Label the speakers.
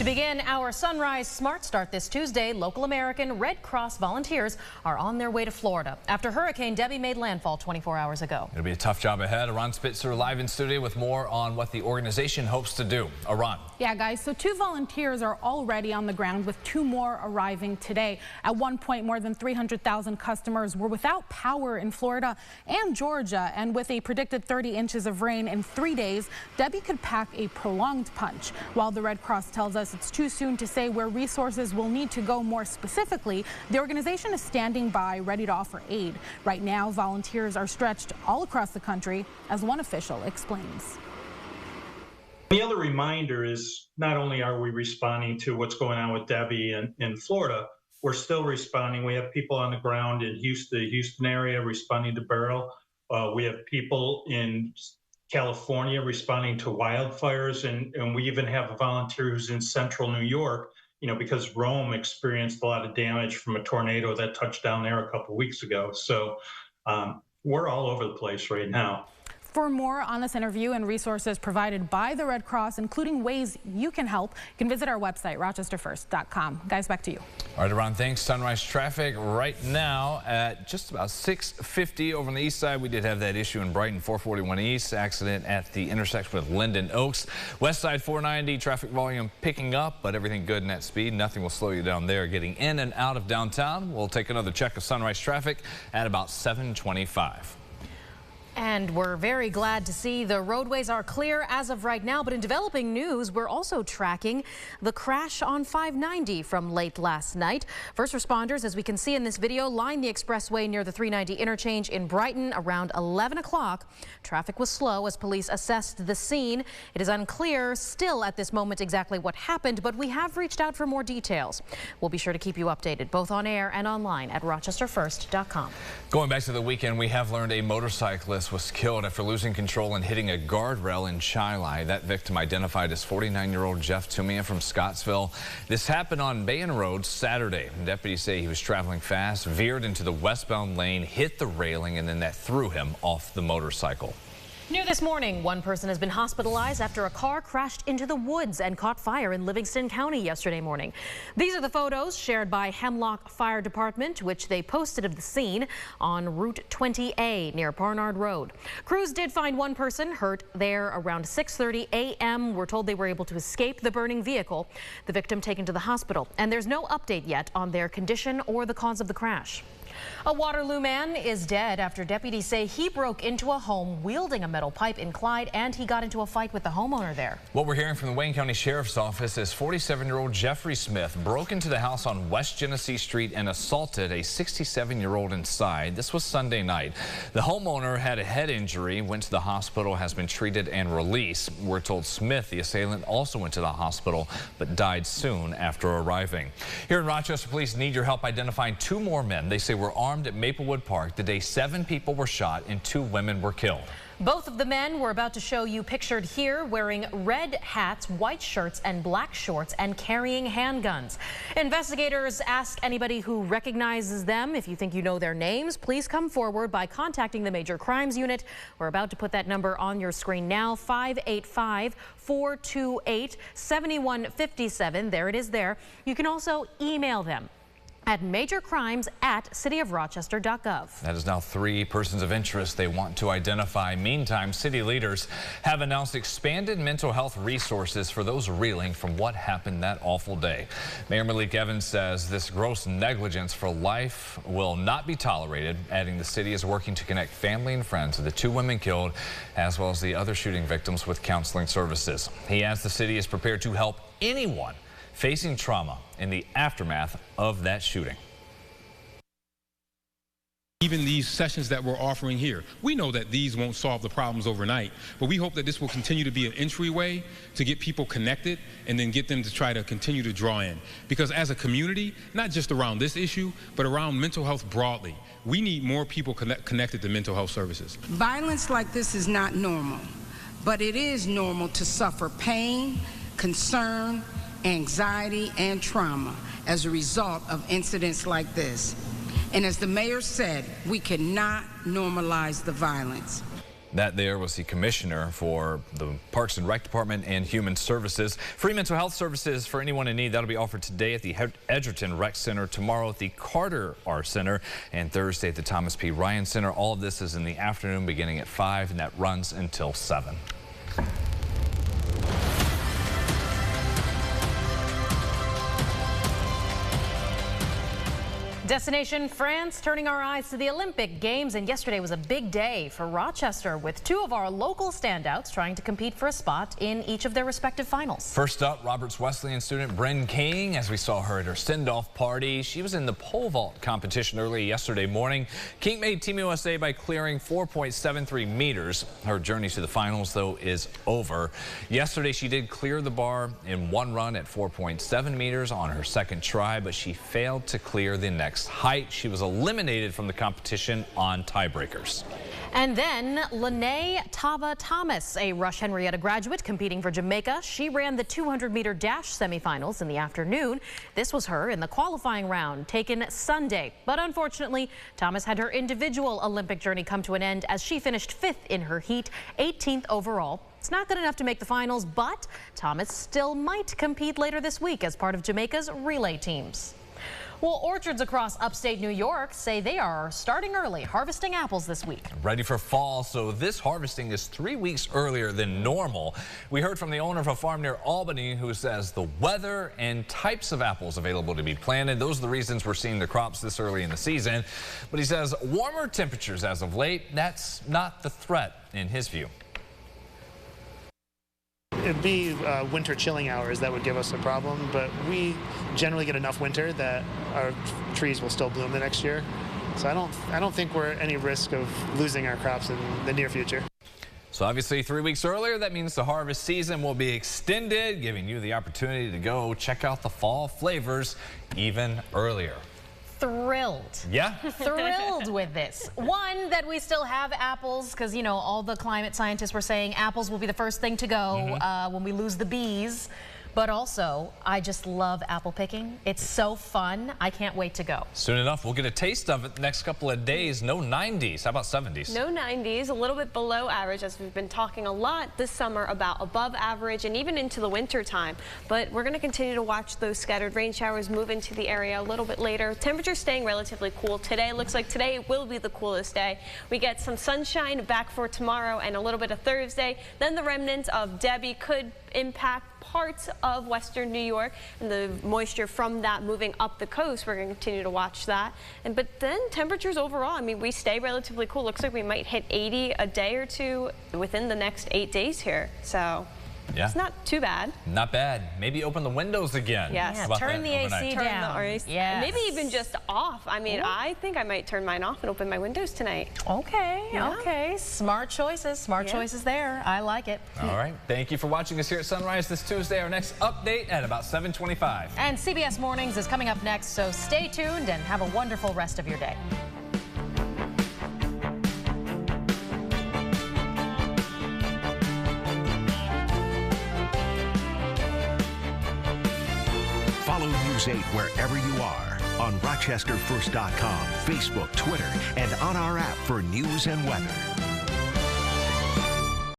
Speaker 1: To begin our Sunrise Smart Start this Tuesday, local American Red Cross volunteers are on their way to Florida after Hurricane Debbie made landfall 24 hours ago.
Speaker 2: It'll be a tough job ahead. Aron Spitzer live in studio with more on what the organization hopes to do. Aron.
Speaker 3: Yeah, guys, so 2 volunteers are already on the ground with 2 more arriving today. At one point, more than 300,000 customers were without power in Florida and Georgia. And with a predicted 30 inches of rain in 3 days, Debbie could pack a prolonged punch. While the Red Cross tells us it's too soon to say where resources will need to go more specifically, the organization is standing by, ready to offer aid. Right now, volunteers are stretched all across the country, as one official explains.
Speaker 4: The other reminder is not only are we responding to what's going on with Debbie in Florida, we're still responding. We have people on the ground in the Houston area responding to Beryl. We have people in California responding to wildfires, and we even have a volunteer who's in central New York, because Rome experienced a lot of damage from a tornado that touched down there a couple of weeks ago. So we're all over the place right now.
Speaker 3: For more on this interview and resources provided by the Red Cross, including ways you can help, you can visit our website, rochesterfirst.com. Guys, back to you.
Speaker 2: All right, Aron, thanks. Sunrise traffic right now at just about 6:50 over on the east side. We did have that issue in Brighton, 441 East, accident at the intersection with Linden Oaks. West side 490, traffic volume picking up, but everything good in that speed. Nothing will slow you down there getting in and out of downtown. We'll take another check of sunrise traffic at about 7:25.
Speaker 1: And we're very glad to see the roadways are clear as of right now. But in developing news, we're also tracking the crash on 590 from late last night. First responders, as we can see in this video, lined the expressway near the 390 interchange in Brighton around 11 o'clock. Traffic was slow as police assessed the scene. It is unclear still at this moment exactly what happened, but we have reached out for more details. We'll be sure to keep you updated both on air and online at rochesterfirst.com.
Speaker 2: Going back to the weekend, we have learned a motorcyclist was killed after losing control and hitting a guardrail in Chili. That victim identified as 49-year-old Jeff Tumia from Scottsville. This happened on Bayon Road Saturday. Deputies say he was traveling fast, veered into the westbound lane, hit the railing, and then that threw him off the motorcycle.
Speaker 1: New this morning, one person has been hospitalized after a car crashed into the woods and caught fire in Livingston County yesterday morning. These are the photos shared by Hemlock Fire Department, which they posted of the scene on Route 20A near Barnard Road. Crews did find one person hurt there around 6:30 a.m. We're told they were able to escape the burning vehicle. The victim taken to the hospital, and there's no update yet on their condition or the cause of the crash. A Waterloo man is dead after deputies say he broke into a home wielding a metal pipe in Clyde, and he got into a fight with the homeowner there.
Speaker 2: What we're hearing from the Wayne County Sheriff's Office is 47-year-old Jeffrey Smith broke into the house on West Genesee Street and assaulted a 67-year-old inside. This was Sunday night. The homeowner had a head injury, went to the hospital, has been treated and released. We're told Smith, the assailant, also went to the hospital but died soon after arriving. Here in Rochester, police need your help identifying 2 more men they say were armed at Maplewood Park the day 7 people were shot and 2 women were killed.
Speaker 1: Both of the men we're about to show you pictured here wearing red hats, white shirts, and black shorts and carrying handguns. Investigators ask anybody who recognizes them, if you think you know their names, please come forward by contacting the Major Crimes Unit. We're about to put that number on your screen now, 585-428-7157. There it is there. You can also email them at majorcrimes@cityofrochester.gov.
Speaker 2: That is now 3 persons of interest they want to identify. Meantime, city leaders have announced expanded mental health resources for those reeling from what happened that awful day. Mayor Malik Evans says this gross negligence for life will not be tolerated, adding the city is working to connect family and friends of the 2 women killed, as well as the other shooting victims, with counseling services. He adds the city is prepared to help anyone facing trauma in the aftermath of that shooting.
Speaker 5: Even these sessions that we're offering here, we know that these won't solve the problems overnight, but we hope that this will continue to be an entryway to get people connected and then get them to try to continue to draw in. Because as a community, not just around this issue, but around mental health broadly, we need more people connected to mental health services.
Speaker 6: Violence like this is not normal, but it is normal to suffer pain, concern, anxiety, and trauma as a result of incidents like this. And as the mayor said, we cannot normalize the violence.
Speaker 2: That there was the commissioner for the Parks and Rec Department and Human Services. Free mental health services for anyone in need. That'll be offered today at the Edgerton Rec Center, tomorrow at the Carter R Center, and Thursday at the Thomas P. Ryan Center. All of this is in the afternoon beginning at 5, and that runs until 7.
Speaker 1: Destination France, turning our eyes to the Olympic Games, and yesterday was a big day for Rochester with 2 of our local standouts trying to compete for a spot in each of their respective finals.
Speaker 2: First up, Roberts Wesleyan student Bryn King, as we saw her at her send-off party. She was in the pole vault competition early yesterday morning. King made Team USA by clearing 4.73 meters. Her journey to the finals, though, is over. Yesterday, she did clear the bar in one run at 4.7 meters on her second try, but she failed to clear the next height. She was eliminated from the competition on tiebreakers.
Speaker 1: And then Lene Tava Thomas, a Rush Henrietta graduate competing for Jamaica. She ran the 200-meter dash semifinals in the afternoon. This was her in the qualifying round taken Sunday. But unfortunately, Thomas had her individual Olympic journey come to an end as she finished 5th in her heat, 18th overall. It's not good enough to make the finals, but Thomas still might compete later this week as part of Jamaica's relay teams. Well, orchards across upstate New York say they are starting early, harvesting apples this week.
Speaker 2: Ready for fall, so this harvesting is 3 weeks earlier than normal. We heard from the owner of a farm near Albany who says the weather and types of apples available to be planted, those are the reasons we're seeing the crops this early in the season. But he says warmer temperatures as of late, that's not the threat in his view.
Speaker 7: It'd be winter chilling hours that would give us a problem, but we generally get enough winter that our trees will still bloom the next year. So I don't think we're at any risk of losing our crops in the near future.
Speaker 2: So obviously 3 weeks earlier, that means the harvest season will be extended, giving you the opportunity to go check out the fall flavors even earlier.
Speaker 1: Thrilled.
Speaker 2: Yeah.
Speaker 1: Thrilled with this. One, that we still have apples, because, you know, all the climate scientists were saying apples will be the first thing to go when we lose the bees. But also, I just love apple picking. It's so fun. I can't wait to go.
Speaker 2: Soon enough, we'll get a taste of it the next couple of days. No 90s. How about 70s?
Speaker 8: No 90s, a little bit below average, as we've been talking a lot this summer about above average and even into the winter time. But we're going to continue to watch those scattered rain showers move into the area a little bit later. Temperatures staying relatively cool today. Looks like today will be the coolest day. We get some sunshine back for tomorrow and a little bit of Thursday. Then the remnants of Debbie could impact parts of western New York, and the moisture from that moving up the coast, we're going to continue to watch that. But then temperatures overall, I mean, we stay relatively cool. Looks like we might hit 80 a day or two within the next 8 days here. So yeah, it's not too bad.
Speaker 2: Not bad. Maybe open the windows again.
Speaker 8: Yes.
Speaker 1: Yeah, turn the AC down.
Speaker 8: Yes. Maybe even just off. I mean, I think I might turn mine off and open my windows tonight.
Speaker 1: Okay. Yeah. Okay. Smart choices. Smart choices there. I like it.
Speaker 2: All right. Thank you for watching us here at Sunrise this Tuesday. Our next update at about 7:25.
Speaker 1: And CBS Mornings is coming up next, so stay tuned and have a wonderful rest of your day.
Speaker 9: Follow News 8 wherever you are on RochesterFirst.com, Facebook, Twitter, and on our app for news and weather.